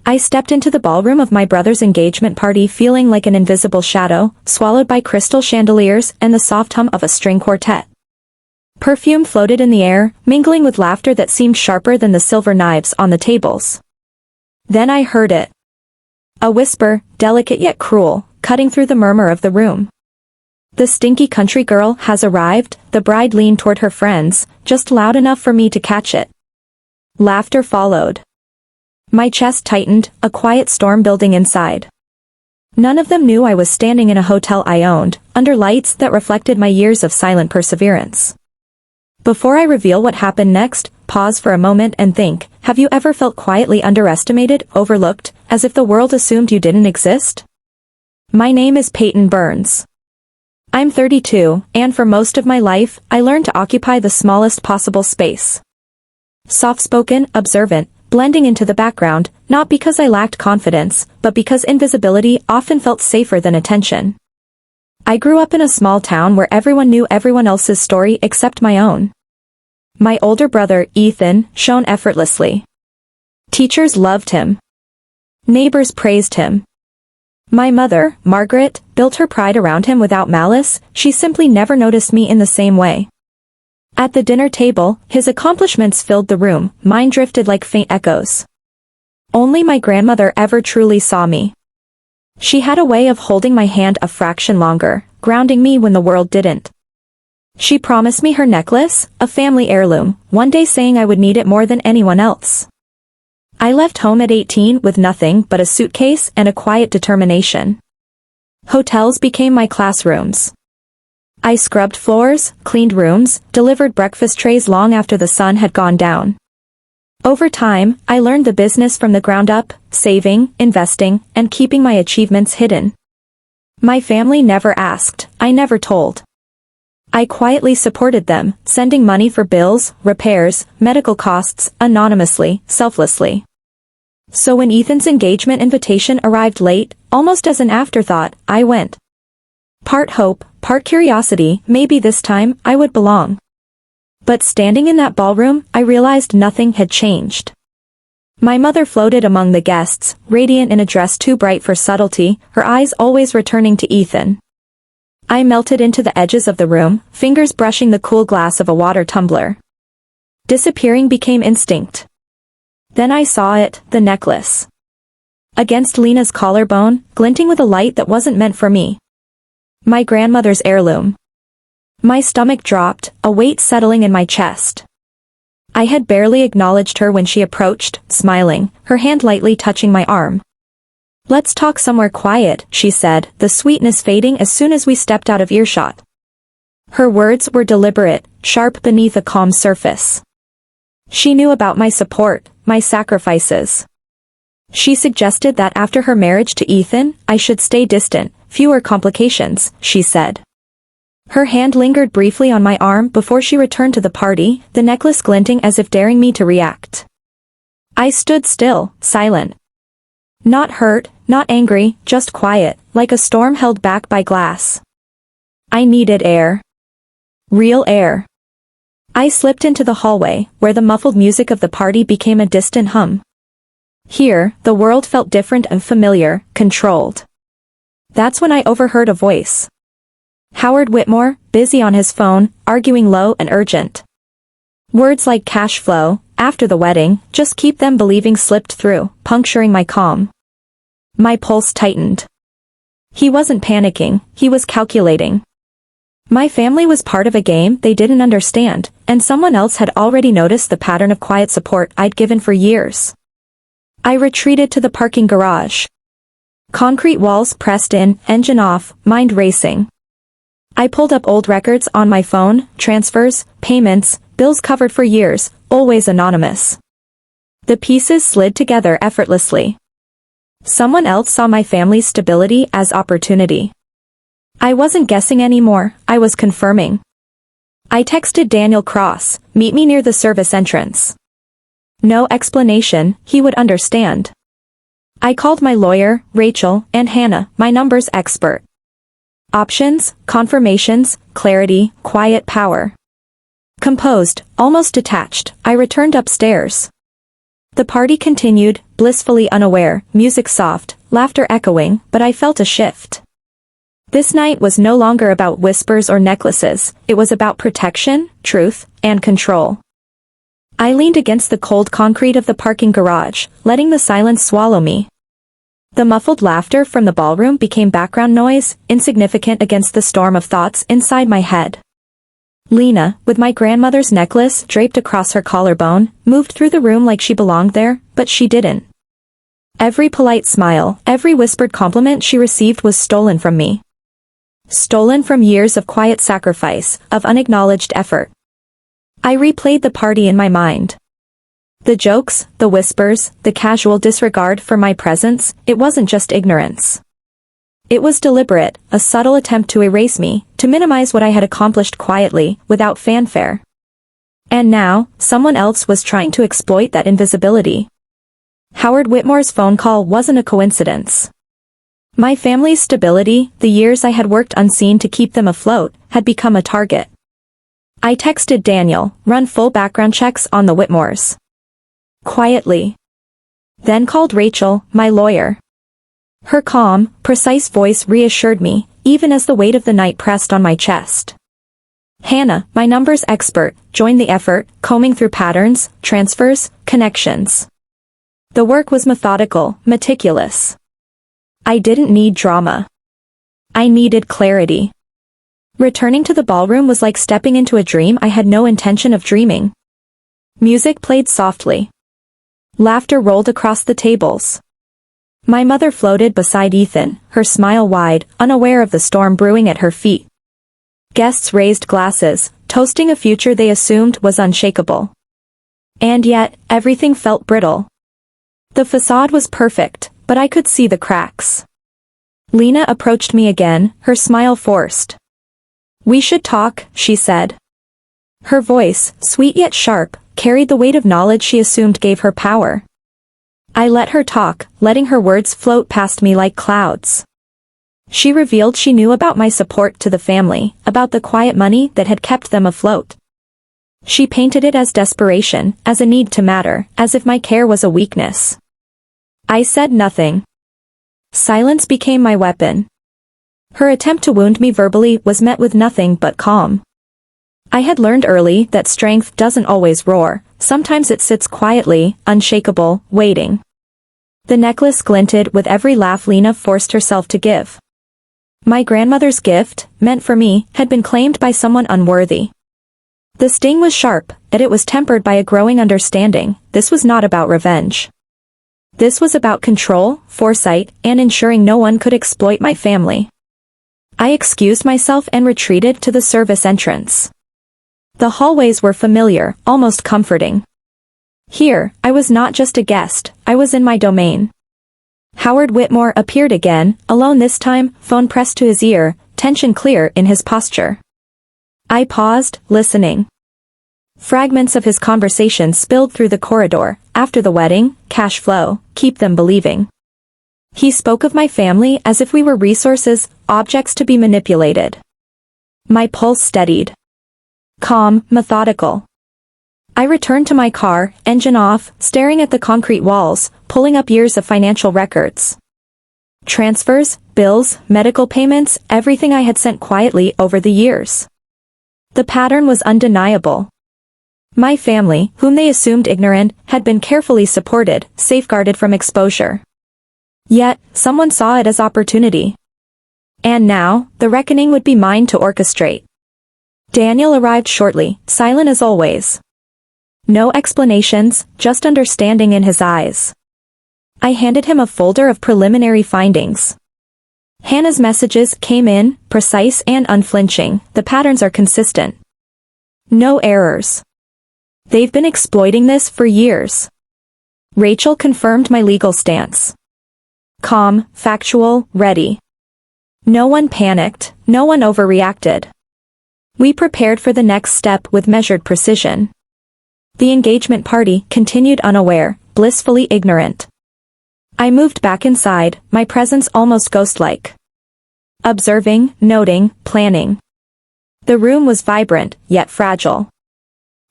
I stepped into the ballroom of my brother's engagement party feeling like an invisible shadow, swallowed by crystal chandeliers and the soft hum of a string quartet. Perfume floated in the air, mingling with laughter that seemed sharper than the silver knives on the tables. Then I heard it. A whisper, delicate yet cruel, cutting through the murmur of the room. "The stinky country girl has arrived." The bride leaned toward her friends, just loud enough for me to catch it. Laughter followed. My chest tightened, a quiet storm building inside. None of them knew I was standing in a hotel I owned, under lights that reflected my years of silent perseverance. Before I reveal what happened next, pause for a moment and think, have you ever felt quietly underestimated, overlooked, as if the world assumed you didn't exist? My name is Payton Burns. I'm 32, and for most of my life, I learned to occupy the smallest possible space. Soft-spoken, observant, blending into the background, not because I lacked confidence, but because invisibility often felt safer than attention. I grew up in a small town where everyone knew everyone else's story except my own. My older brother, Ethan, shone effortlessly. Teachers loved him. Neighbors praised him. My mother, Margaret, built her pride around him without malice. She simply never noticed me in the same way. At the dinner table, his accomplishments filled the room, mine drifted like faint echoes. Only my grandmother ever truly saw me. She had a way of holding my hand a fraction longer, grounding me when the world didn't. She promised me her necklace, a family heirloom, one day saying I would need it more than anyone else. I left home at 18 with nothing but a suitcase and a quiet determination. Hotels became my classrooms. I scrubbed floors, cleaned rooms, delivered breakfast trays long after the sun had gone down. Over time, I learned the business from the ground up, saving, investing, and keeping my achievements hidden. My family never asked, I never told. I quietly supported them, sending money for bills, repairs, medical costs, anonymously, selflessly. So when Ethan's engagement invitation arrived late, almost as an afterthought, I went. Part hope, part curiosity, maybe this time, I would belong. But standing in that ballroom, I realized nothing had changed. My mother floated among the guests, radiant in a dress too bright for subtlety, her eyes always returning to Ethan. I melted into the edges of the room, fingers brushing the cool glass of a water tumbler. Disappearing became instinct. Then I saw it, the necklace. Against Lena's collarbone, glinting with a light that wasn't meant for me. My grandmother's heirloom. My stomach dropped, a weight settling in my chest. I had barely acknowledged her when she approached, smiling, her hand lightly touching my arm. "Let's talk somewhere quiet," she said, the sweetness fading as soon as we stepped out of earshot. Her words were deliberate, sharp beneath a calm surface. She knew about my support, my sacrifices. She suggested that after her marriage to Ethan, I should stay distant, fewer complications, she said. Her hand lingered briefly on my arm before she returned to the party, the necklace glinting as if daring me to react. I stood still, silent. Not hurt, not angry, just quiet, like a storm held back by glass. I needed air. Real air. I slipped into the hallway, where the muffled music of the party became a distant hum. Here, the world felt different and familiar, controlled. That's when I overheard a voice. Howard Whitmore, busy on his phone, arguing low and urgent. Words like cash flow, after the wedding, just keep them believing slipped through, puncturing my calm. My pulse tightened. He wasn't panicking, he was calculating. My family was part of a game they didn't understand, and someone else had already noticed the pattern of quiet support I'd given for years. I retreated to the parking garage. Concrete walls pressed in, engine off, mind racing. I pulled up old records on my phone, transfers, payments, bills covered for years, always anonymous. The pieces slid together effortlessly. Someone else saw my family's stability as opportunity. I wasn't guessing anymore, I was confirming. I texted Daniel Cross, "Meet me near the service entrance." No explanation, he would understand. I called my lawyer, Rachel, and Hannah, my numbers expert. Options, confirmations, clarity, quiet power. Composed, almost detached, I returned upstairs. The party continued, blissfully unaware, music soft, laughter echoing, but I felt a shift. This night was no longer about whispers or necklaces, it was about protection, truth, and control. I leaned against the cold concrete of the parking garage, letting the silence swallow me. The muffled laughter from the ballroom became background noise, insignificant against the storm of thoughts inside my head. Lena, with my grandmother's necklace draped across her collarbone, moved through the room like she belonged there, but she didn't. Every polite smile, every whispered compliment she received was stolen from me. Stolen from years of quiet sacrifice, of unacknowledged effort. I replayed the party in my mind. The jokes, the whispers, the casual disregard for my presence, it wasn't just ignorance. It was deliberate, a subtle attempt to erase me, to minimize what I had accomplished quietly, without fanfare. And now, someone else was trying to exploit that invisibility. Howard Whitmore's phone call wasn't a coincidence. My family's stability, the years I had worked unseen to keep them afloat, had become a target. I texted Daniel, run full background checks on the Whitmores. Quietly. Then called Rachel, my lawyer. Her calm, precise voice reassured me, even as the weight of the night pressed on my chest. Hannah, my numbers expert, joined the effort, combing through patterns, transfers, connections. The work was methodical, meticulous. I didn't need drama. I needed clarity. Returning to the ballroom was like stepping into a dream I had no intention of dreaming. Music played softly. Laughter rolled across the tables. My mother floated beside Ethan, her smile wide, unaware of the storm brewing at her feet. Guests raised glasses, toasting a future they assumed was unshakable. And yet, everything felt brittle. The facade was perfect, but I could see the cracks. Lena approached me again, her smile forced. "We should talk," she said. Her voice, sweet yet sharp, carried the weight of knowledge she assumed gave her power. I let her talk, letting her words float past me like clouds. She revealed she knew about my support to the family, about the quiet money that had kept them afloat. She painted it as desperation, as a need to matter, as if my care was a weakness. I said nothing. Silence became my weapon. Her attempt to wound me verbally was met with nothing but calm. I had learned early that strength doesn't always roar, sometimes it sits quietly, unshakable, waiting. The necklace glinted with every laugh Lena forced herself to give. My grandmother's gift, meant for me, had been claimed by someone unworthy. The sting was sharp, yet it was tempered by a growing understanding. This was not about revenge. This was about control, foresight, and ensuring no one could exploit my family. I excused myself and retreated to the service entrance. The hallways were familiar, almost comforting. Here, I was not just a guest, I was in my domain. Howard Whitmore appeared again, alone this time, phone pressed to his ear, tension clear in his posture. I paused, listening. Fragments of his conversation spilled through the corridor. After the wedding, cash flow, keep them believing. He spoke of my family as if we were resources, objects to be manipulated. My pulse steadied. Calm, methodical. I returned to my car, engine off, staring at the concrete walls, pulling up years of financial records. Transfers, bills, medical payments, everything I had sent quietly over the years. The pattern was undeniable. My family, whom they assumed ignorant, had been carefully supported, safeguarded from exposure. Yet, someone saw it as opportunity. And now, the reckoning would be mine to orchestrate. Daniel arrived shortly, silent as always. No explanations, just understanding in his eyes. I handed him a folder of preliminary findings. Hannah's messages came in, precise and unflinching. The patterns are consistent. No errors. They've been exploiting this for years. Rachel confirmed my legal stance. Calm, factual, ready. No one panicked, no one overreacted. We prepared for the next step with measured precision. The engagement party continued unaware, blissfully ignorant. I moved back inside, my presence almost ghost-like. Observing, noting, planning. The room was vibrant, yet fragile.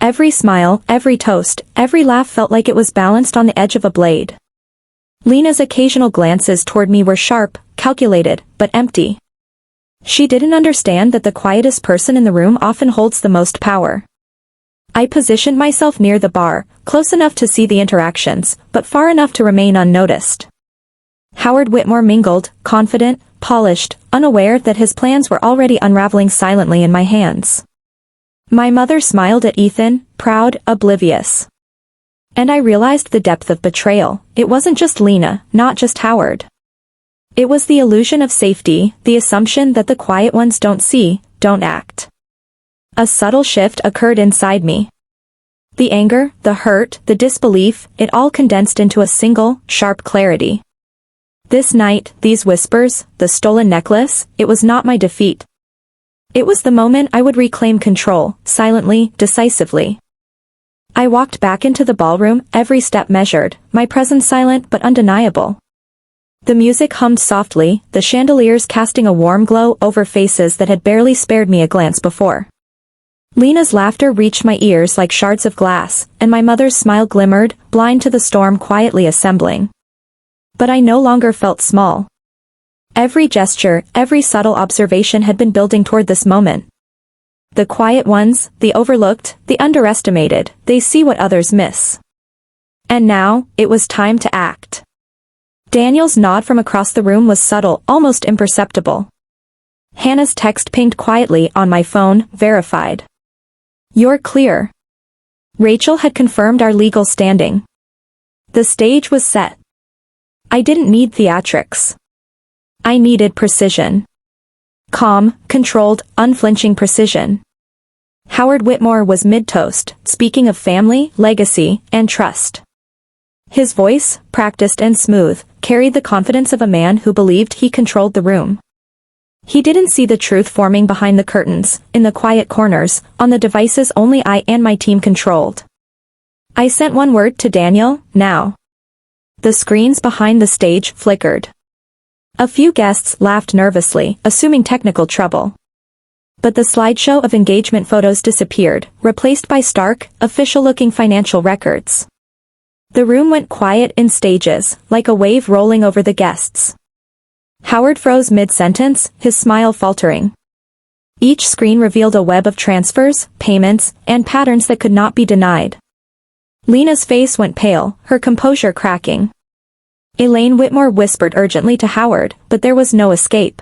Every smile, every toast, every laugh felt like it was balanced on the edge of a blade. Lena's occasional glances toward me were sharp, calculated, but empty. She didn't understand that the quietest person in the room often holds the most power. I positioned myself near the bar, close enough to see the interactions, but far enough to remain unnoticed. Howard Whitmore mingled, confident, polished, unaware that his plans were already unraveling silently in my hands. My mother smiled at Ethan, proud, oblivious. And I realized the depth of betrayal. It wasn't just Lena, not just Howard. It was the illusion of safety, the assumption that the quiet ones don't see, don't act. A subtle shift occurred inside me. The anger, the hurt, the disbelief, it all condensed into a single, sharp clarity. This night, these whispers, the stolen necklace, it was not my defeat. It was the moment I would reclaim control, silently, decisively. I walked back into the ballroom, every step measured, my presence silent but undeniable. The music hummed softly, the chandeliers casting a warm glow over faces that had barely spared me a glance before. Lena's laughter reached my ears like shards of glass, and my mother's smile glimmered, blind to the storm quietly assembling. But I no longer felt small. Every gesture, every subtle observation had been building toward this moment. The quiet ones, the overlooked, the underestimated, they see what others miss. And now, it was time to act. Daniel's nod from across the room was subtle, almost imperceptible. Hannah's text pinged quietly on my phone, verified. "You're clear." Rachel had confirmed our legal standing. The stage was set. I didn't need theatrics. I needed precision. Calm, controlled, unflinching precision. Howard Whitmore was mid-toast, speaking of family, legacy, and trust. His voice, practiced and smooth, carried the confidence of a man who believed he controlled the room. He didn't see the truth forming behind the curtains, in the quiet corners, on the devices only I and my team controlled. I sent one word to Daniel, now. The screens behind the stage flickered. A few guests laughed nervously, assuming technical trouble. But the slideshow of engagement photos disappeared, replaced by stark, official-looking financial records. The room went quiet in stages, like a wave rolling over the guests. Howard froze mid-sentence, his smile faltering. Each screen revealed a web of transfers, payments, and patterns that could not be denied. Lena's face went pale, her composure cracking. Elaine Whitmore whispered urgently to Howard, but there was no escape.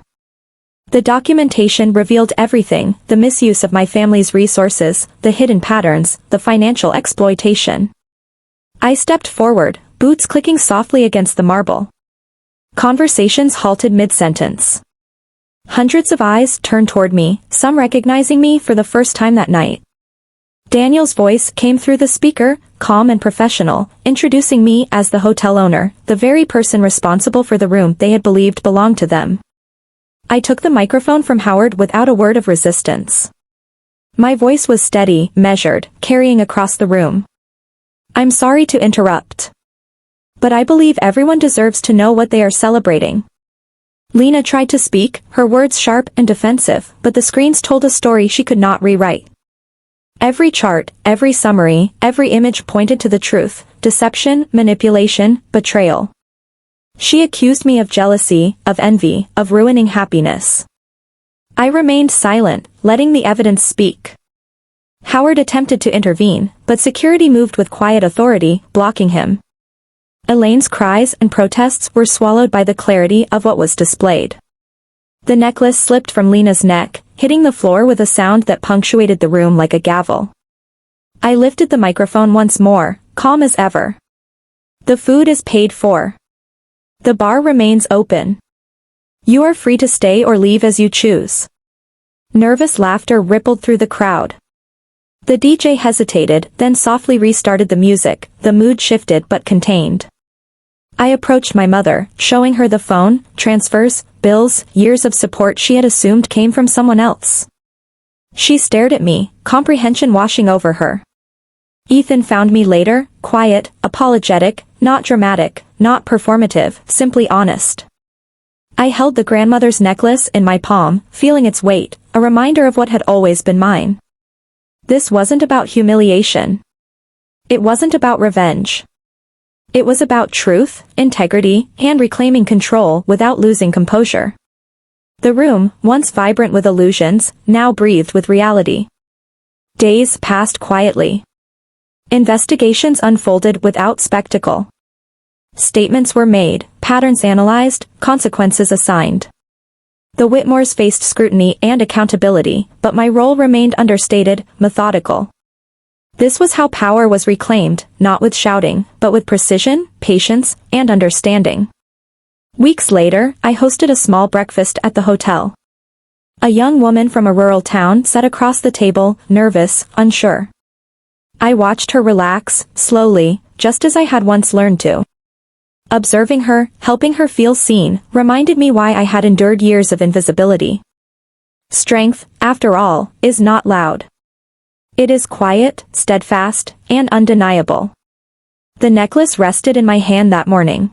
The documentation revealed everything, the misuse of my family's resources, the hidden patterns, the financial exploitation. I stepped forward, boots clicking softly against the marble. Conversations halted mid-sentence. Hundreds of eyes turned toward me, some recognizing me for the first time that night. Daniel's voice came through the speaker, calm and professional, introducing me as the hotel owner, the very person responsible for the room they had believed belonged to them. I took the microphone from Howard without a word of resistance. My voice was steady, measured, carrying across the room. "I'm sorry to interrupt. But I believe everyone deserves to know what they are celebrating." Lena tried to speak, her words sharp and defensive, but the screens told a story she could not rewrite. Every chart, every summary, every image pointed to the truth: deception, manipulation, betrayal. She accused me of jealousy, of envy, of ruining happiness. I remained silent, letting the evidence speak. Howard attempted to intervene, but security moved with quiet authority, blocking him. Elaine's cries and protests were swallowed by the clarity of what was displayed. The necklace slipped from Lena's neck, hitting the floor with a sound that punctuated the room like a gavel. I lifted the microphone once more, calm as ever. "The food is paid for. The bar remains open. You are free to stay or leave as you choose." Nervous laughter rippled through the crowd. The DJ hesitated, then softly restarted the music, the mood shifted but contained. I approached my mother, showing her the phone, transfers, bills, years of support she had assumed came from someone else. She stared at me, comprehension washing over her. Ethan found me later, quiet, apologetic, not dramatic, not performative, simply honest. I held the grandmother's necklace in my palm, feeling its weight, a reminder of what had always been mine. This wasn't about humiliation. It wasn't about revenge. It was about truth, integrity, and reclaiming control without losing composure. The room, once vibrant with illusions, now breathed with reality. Days passed quietly. Investigations unfolded without spectacle. Statements were made, patterns analyzed, consequences assigned. The Whitmores faced scrutiny and accountability, but my role remained understated, methodical. This was how power was reclaimed, not with shouting, but with precision, patience, and understanding. Weeks later, I hosted a small breakfast at the hotel. A young woman from a rural town sat across the table, nervous, unsure. I watched her relax, slowly, just as I had once learned to. Observing her, helping her feel seen, reminded me why I had endured years of invisibility. Strength, after all, is not loud. It is quiet, steadfast, and undeniable. The necklace rested in my hand that morning.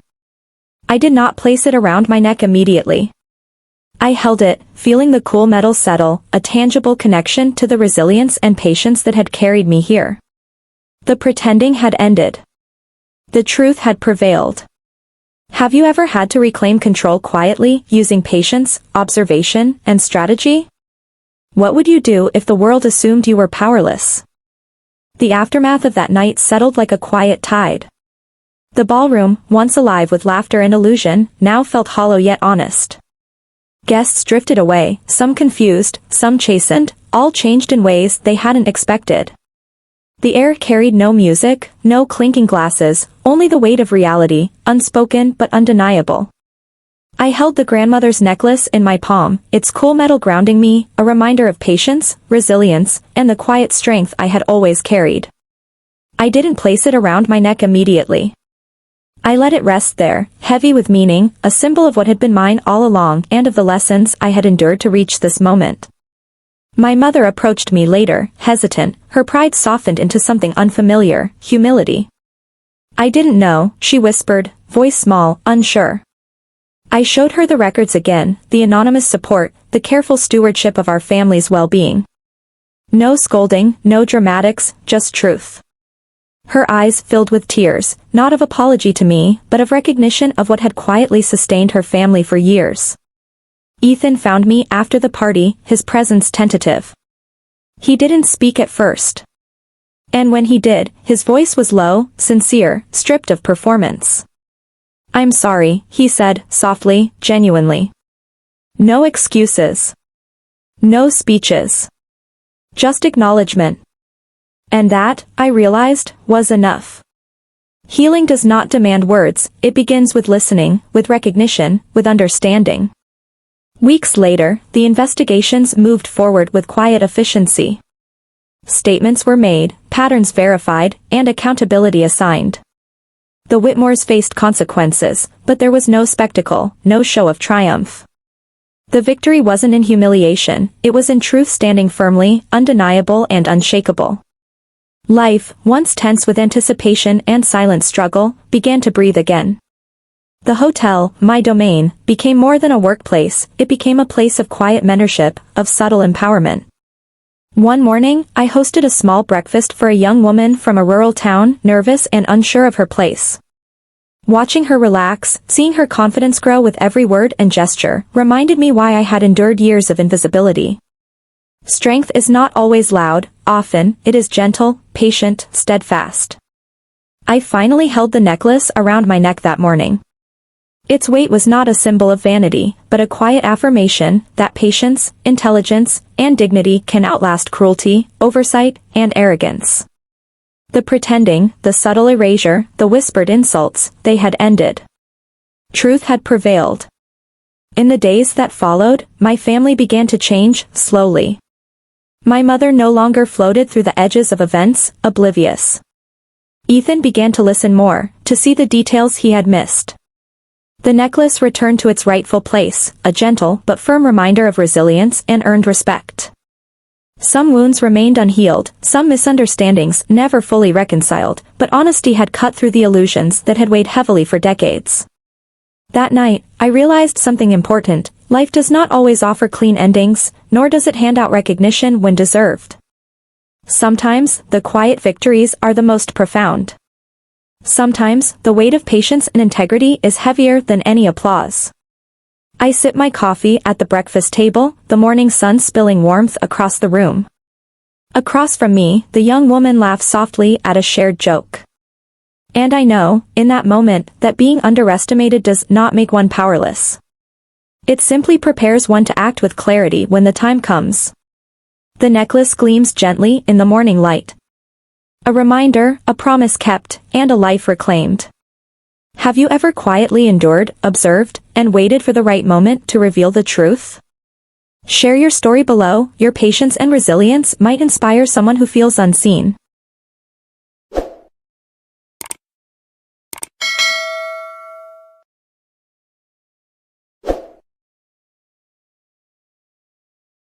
I did not place it around my neck immediately. I held it, feeling the cool metal settle, a tangible connection to the resilience and patience that had carried me here. The pretending had ended. The truth had prevailed. Have you ever had to reclaim control quietly, using patience, observation, and strategy? What would you do if the world assumed you were powerless? The aftermath of that night settled like a quiet tide. The ballroom, once alive with laughter and illusion, now felt hollow yet honest. Guests drifted away, some confused, some chastened, all changed in ways they hadn't expected. The air carried no music, no clinking glasses, only the weight of reality, unspoken but undeniable. I held the grandmother's necklace in my palm, its cool metal grounding me, a reminder of patience, resilience, and the quiet strength I had always carried. I didn't place it around my neck immediately. I let it rest there, heavy with meaning, a symbol of what had been mine all along and of the lessons I had endured to reach this moment. My mother approached me later, hesitant, her pride softened into something unfamiliar, humility. I didn't know, she whispered, voice small, unsure. I showed her the records again, the anonymous support, the careful stewardship of our family's well-being. No scolding, no dramatics, just truth. Her eyes filled with tears, not of apology to me, but of recognition of what had quietly sustained her family for years. Ethan found me after the party, his presence tentative. He didn't speak at first. And when he did, his voice was low, sincere, stripped of performance. "I'm sorry," he said, softly, genuinely. No excuses. No speeches. Just acknowledgement. And that, I realized, was enough. Healing does not demand words, it begins with listening, with recognition, with understanding. Weeks later, the investigations moved forward with quiet efficiency. Statements were made, patterns verified, and accountability assigned. The Whitmores faced consequences, but there was no spectacle, no show of triumph. The victory wasn't in humiliation, it was in truth standing firmly, undeniable and unshakable. Life, once tense with anticipation and silent struggle, began to breathe again. The hotel, my domain, became more than a workplace, it became a place of quiet mentorship, of subtle empowerment. One morning, I hosted a small breakfast for a young woman from a rural town, nervous and unsure of her place. Watching her relax, seeing her confidence grow with every word and gesture, reminded me why I had endured years of invisibility. Strength is not always loud, often, it is gentle, patient, steadfast. I finally held the necklace around my neck that morning. Its weight was not a symbol of vanity, but a quiet affirmation that patience, intelligence, and dignity can outlast cruelty, oversight, and arrogance. The pretending, the subtle erasure, the whispered insults, they had ended. Truth had prevailed. In the days that followed, my family began to change, slowly. My mother no longer floated through the edges of events, oblivious. Ethan began to listen more, to see the details he had missed. The necklace returned to its rightful place, a gentle but firm reminder of resilience and earned respect. Some wounds remained unhealed, some misunderstandings never fully reconciled, but honesty had cut through the illusions that had weighed heavily for decades. That night, I realized something important: life does not always offer clean endings, nor does it hand out recognition when deserved. Sometimes, the quiet victories are the most profound. Sometimes, the weight of patience and integrity is heavier than any applause. I sip my coffee at the breakfast table, the morning sun spilling warmth across the room. Across from me, the young woman laughs softly at a shared joke. And I know, in that moment, that being underestimated does not make one powerless. It simply prepares one to act with clarity when the time comes. The necklace gleams gently in the morning light. A reminder, a promise kept, and a life reclaimed. Have you ever quietly endured, observed, and waited for the right moment to reveal the truth? Share your story below. Your patience and resilience might inspire someone who feels unseen.